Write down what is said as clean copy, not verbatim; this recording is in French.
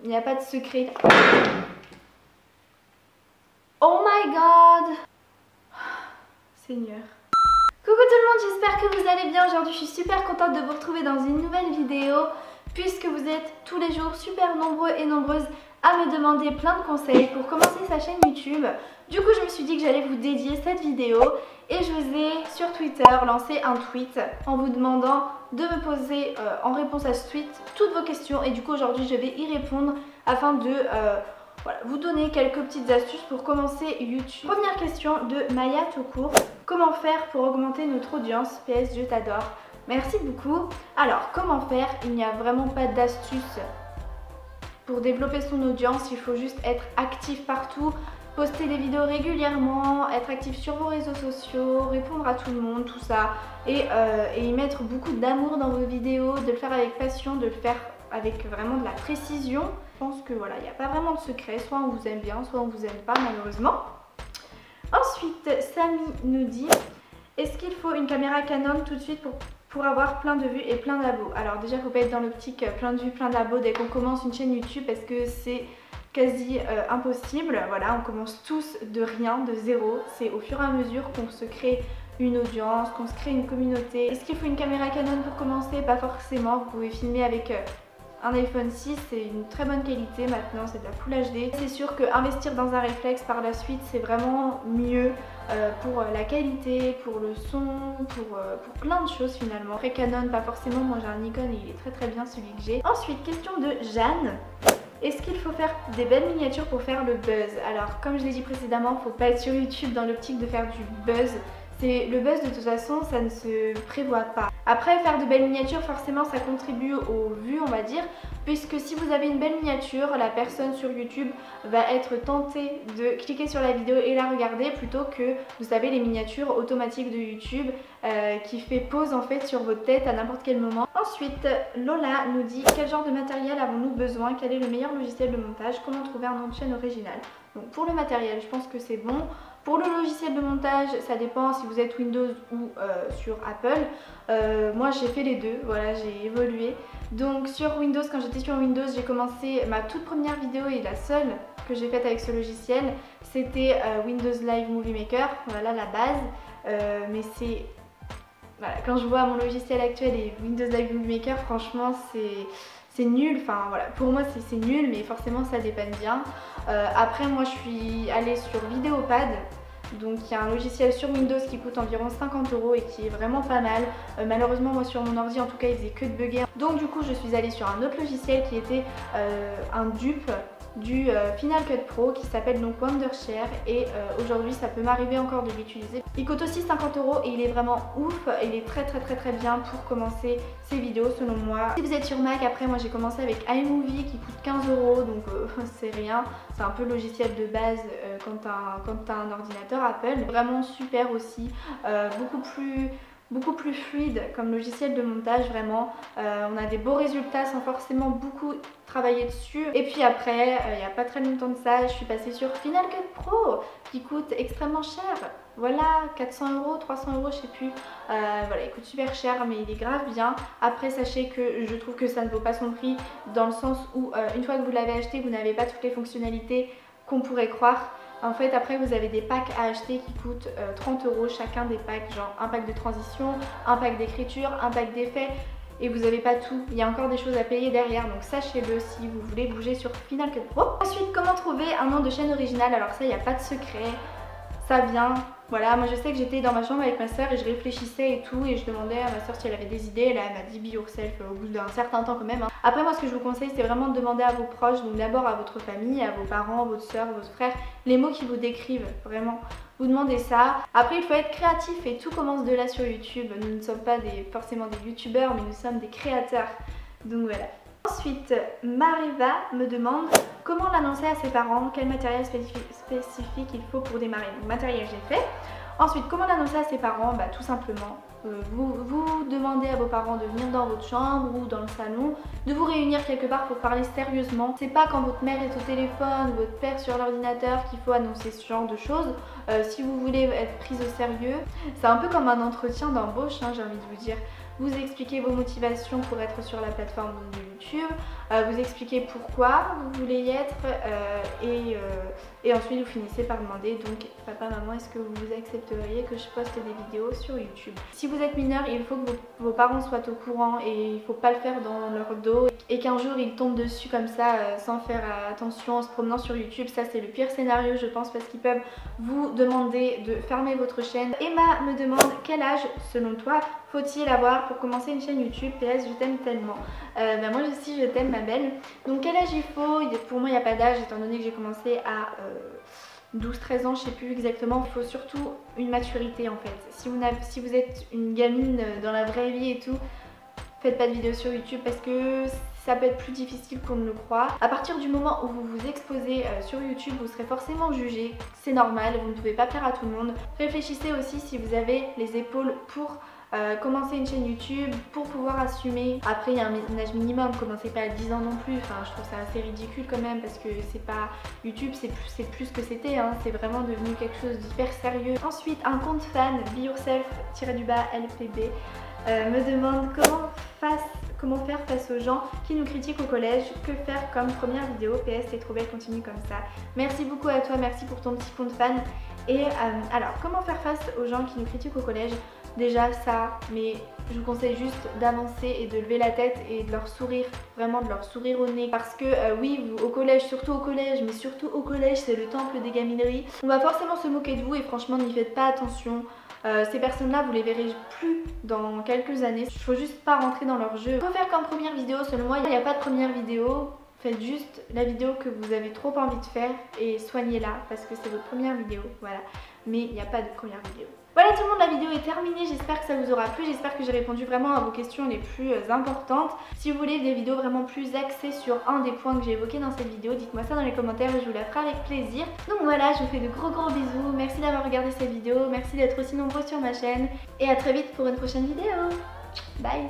il n'y a pas de secret. Oh my god! Seigneur. Coucou tout le monde, j'espère que vous allez bien. Aujourd'hui je suis super contente de vous retrouver dans une nouvelle vidéo puisque vous êtes tous les jours super nombreux et nombreuses à me demander plein de conseils pour commencer sa chaîne YouTube. Du coup je me suis dit que j'allais vous dédier cette vidéo et je vous ai sur Twitter lancé un tweet en vous demandant de me poser en réponse à ce tweet toutes vos questions et du coup aujourd'hui je vais y répondre afin de voilà, vous donner quelques petites astuces pour commencer YouTube. Première question de Maya Toucourt. Comment faire pour augmenter notre audience? PS, je t'adore. Merci beaucoup. Alors, comment faire? Il n'y a vraiment pas d'astuce pour développer son audience. Il faut juste être actif partout, poster des vidéos régulièrement, être actif sur vos réseaux sociaux, répondre à tout le monde, tout ça. Et y mettre beaucoup d'amour dans vos vidéos, de le faire avec passion, de le faire avec vraiment de la précision. Je pense que voilà, il n'y a pas vraiment de secret, soit on vous aime bien, soit on vous aime pas malheureusement. Ensuite, Samy nous dit, est-ce qu'il faut une caméra Canon tout de suite pour avoir plein de vues et plein d'abos? Alors déjà, il ne faut pas être dans l'optique plein de vues, plein d'abos dès qu'on commence une chaîne YouTube parce que c'est quasi impossible. Voilà, on commence tous de rien, de zéro. C'est au fur et à mesure qu'on se crée une audience, qu'on se crée une communauté. Est-ce qu'il faut une caméra Canon pour commencer? Pas forcément, vous pouvez filmer avec un iPhone 6, c'est une très bonne qualité maintenant, c'est de la Full HD. C'est sûr qu'investir dans un réflexe par la suite, c'est vraiment mieux pour la qualité, pour le son, pour plein de choses finalement. Après Canon, pas forcément, moi j'ai un Nikon et il est très bien celui que j'ai. Ensuite, question de Jeanne. Est-ce qu'il faut faire des belles miniatures pour faire le buzz? Alors comme je l'ai dit précédemment, il ne faut pas être sur YouTube dans l'optique de faire du buzz. Le buzz de toute façon, ça ne se prévoit pas. Après, faire de belles miniatures, forcément, ça contribue aux vues, on va dire, puisque si vous avez une belle miniature, la personne sur YouTube va être tentée de cliquer sur la vidéo et la regarder plutôt que, vous savez, les miniatures automatiques de YouTube qui fait pause en fait sur votre tête à n'importe quel moment. Ensuite, Lola nous dit quel genre de matériel avons-nous besoin? Quel est le meilleur logiciel de montage? Comment trouver un nom de chaîne original? Donc pour le matériel, je pense que c'est bon. Pour le logiciel de montage, ça dépend si vous êtes Windows ou sur Apple. Moi j'ai fait les deux, voilà, j'ai évolué. Donc sur Windows, quand j'étais sur Windows, j'ai commencé ma toute première vidéo et la seule que j'ai faite avec ce logiciel, c'était Windows Live Movie Maker, voilà la base. Mais c'est... Voilà, quand je vois mon logiciel actuel et Windows Live Movie Maker, franchement c'est nul, enfin voilà, pour moi c'est nul, mais forcément ça dépanne bien. Après moi je suis allée sur Vidéopad, donc il y a un logiciel sur Windows qui coûte environ 50 € et qui est vraiment pas mal. Malheureusement moi sur mon ordi en tout cas il faisait que de bugger. Donc du coup je suis allée sur un autre logiciel qui était un dupe du Final Cut Pro qui s'appelle donc Wondershare et aujourd'hui ça peut m'arriver encore de l'utiliser. Il coûte aussi 50 € et il est vraiment ouf, il est très bien pour commencer ses vidéos selon moi. Si vous êtes sur Mac, après moi j'ai commencé avec iMovie qui coûte 15 € donc c'est rien, c'est un peu le logiciel de base quand t'as un ordinateur Apple. Vraiment super aussi, beaucoup plus fluide comme logiciel de montage vraiment. On a des beaux résultats sans forcément beaucoup travailler dessus. Et puis après, il n'y a pas très longtemps de ça, je suis passée sur Final Cut Pro qui coûte extrêmement cher. Voilà, 400 €, 300 €, je sais plus. Voilà, il coûte super cher mais il est grave bien. Après sachez que je trouve que ça ne vaut pas son prix dans le sens où une fois que vous l'avez acheté, vous n'avez pas toutes les fonctionnalités qu'on pourrait croire. En fait après vous avez des packs à acheter qui coûtent 30 € chacun des packs, genre un pack de transition, un pack d'écriture, un pack d'effets et vous n'avez pas tout, il y a encore des choses à payer derrière donc sachez-le si vous voulez bouger sur Final Cut Pro. Ensuite comment trouver un nom de chaîne original? Alors ça il n'y a pas de secret, ça vient. Voilà, moi je sais que j'étais dans ma chambre avec ma soeur et je réfléchissais et tout et je demandais à ma soeur si elle avait des idées et là elle m'a dit be yourself au bout d'un certain temps quand même. Après moi ce que je vous conseille c'est vraiment de demander à vos proches, donc d'abord à votre famille, à vos parents, votre soeur, votre frère, les mots qui vous décrivent vraiment. Vous demandez ça. Après il faut être créatif et tout commence de là sur YouTube. Nous ne sommes pas forcément des youtubeurs mais nous sommes des créateurs. Donc voilà. Ensuite, Mariva me demande comment l'annoncer à ses parents, quel matériel spécifique il faut pour démarrer. Donc matériel j'ai fait. Ensuite, comment l'annoncer à ses parents? Bah tout simplement, vous demandez à vos parents de venir dans votre chambre ou dans le salon, de vous réunir quelque part pour parler sérieusement. C'est pas quand votre mère est au téléphone ou votre père sur l'ordinateur qu'il faut annoncer ce genre de choses. Si vous voulez être prise au sérieux, c'est un peu comme un entretien d'embauche, hein, j'ai envie de vous dire. vous expliquer vos motivations pour être sur la plateforme de YouTube, vous expliquer pourquoi vous voulez y être et ensuite vous finissez par demander donc papa, maman, est-ce que vous accepteriez que je poste des vidéos sur YouTube? Si vous êtes mineur, il faut que vos parents soient au courant et il ne faut pas le faire dans leur dos et qu'un jour ils tombent dessus comme ça sans faire attention en se promenant sur YouTube. Ça c'est le pire scénario je pense parce qu'ils peuvent vous demander de fermer votre chaîne. Emma me demande quel âge selon toi faut-il avoir pour commencer une chaîne YouTube? PS, je t'aime tellement. Moi aussi je t'aime ma belle. Donc quel âge il faut? Pour moi il n'y a pas d'âge étant donné que j'ai commencé à 12-13 ans, je sais plus exactement. Il faut surtout une maturité en fait. Si vous êtes une gamine dans la vraie vie et tout, faites pas de vidéos sur YouTube parce que ça peut être plus difficile qu'on ne le croit. À partir du moment où vous vous exposez sur YouTube, vous serez forcément jugé. C'est normal, vous ne pouvez pas plaire à tout le monde. Réfléchissez aussi si vous avez les épaules pour commencer une chaîne YouTube, pour pouvoir assumer. Après il y a un âge minimum, commencez pas à 10 ans non plus. Enfin je trouve ça assez ridicule quand même parce que c'est pas YouTube, c'est plus ce que c'était hein. C'est vraiment devenu quelque chose d'hyper sérieux. Ensuite un compte fan, BeYourself-LPB me demande comment faire face aux gens qui nous critiquent au collège, que faire comme première vidéo. PS, t'es trop belle, continue comme ça. Merci beaucoup à toi, merci pour ton petit compte fan. Et alors comment faire face aux gens qui nous critiquent au collège? Déjà ça, mais je vous conseille juste d'avancer et de lever la tête et de leur sourire, vraiment de leur sourire au nez. Parce que oui, au collège, surtout au collège, mais surtout au collège, c'est le temple des gamineries. On va forcément se moquer de vous et franchement n'y faites pas attention. Ces personnes-là, vous les verrez plus dans quelques années. Il faut juste pas rentrer dans leur jeu. Faut faire comme première vidéo, selon moi, il n'y a pas de première vidéo. Faites juste la vidéo que vous avez trop envie de faire et soignez-la parce que c'est votre première vidéo, voilà. Mais il n'y a pas de première vidéo. Voilà tout le monde, la vidéo est terminée, j'espère que ça vous aura plu, j'espère que j'ai répondu vraiment à vos questions les plus importantes. Si vous voulez des vidéos vraiment plus axées sur un des points que j'ai évoqués dans cette vidéo, dites-moi ça dans les commentaires et je vous la ferai avec plaisir. Donc voilà, je vous fais de gros bisous, merci d'avoir regardé cette vidéo, merci d'être aussi nombreux sur ma chaîne et à très vite pour une prochaine vidéo. Bye.